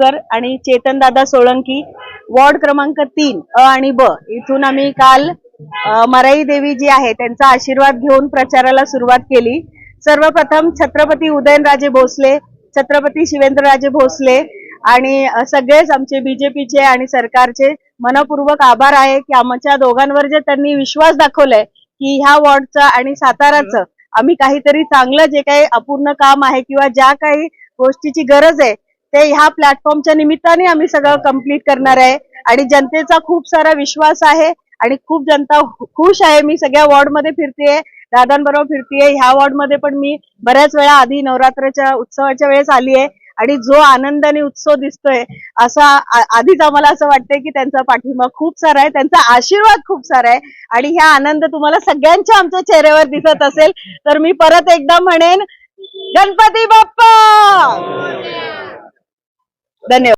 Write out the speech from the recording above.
आणि चेतन दादा सोळंकी वॉर्ड क्रमांक 3 अ आणि ब इथून आम्ही काल मराई देवी जी आहे त्यांचा आशीर्वाद घेऊन प्रचाराला सुरुवात केली। सर्वप्रथम छत्रपती उदयनराजे भोसले, छत्रपती शिवेंद्रराजे भोसले आणि सगळेच आमचे बीजेपीचे आणि सरकारचे मनपूर्वक आभार आहे की आमच्या दोघांवर जे त्यांनी विश्वास दाखवलाय की ह्या वॉर्डचा आणि साताराचं आम्ही काहीतरी चांगलं जे काही अपूर्ण काम आहे किंवा ज्या काही गोष्टीची गरज आहे ते ह्या प्लॅटफॉर्मच्या निमित्ताने आम्ही सगळं कंप्लीट करणार आहे आणि जनतेचा खूप सारा विश्वास आहे आणि खूप जनता खुश आहे। मी सगळ्या वॉर्ड मध्ये फिरतेय, दादांबरोबर फिरतेय। ह्या वॉर्ड मध्ये पण मी बऱ्याच वेळा आधी नवरात्राच्या उत्सवाच्या वेळेस आली आहे आणि जो आनंद आणि उत्सव दिसतोय असा आधीच आम्हाला असं वाटतंय की त्यांचा पाठिंबा खूप सारा आहे, त्यांचा आशीर्वाद खूप सारा आहे आणि हा आनंद तुम्हाला सगळ्यांच्या आमच्या चेहऱ्यावर दिसत असेल। तर मी परत एकदा म्हणेन गणपती बाप्पा, धन्यवाद।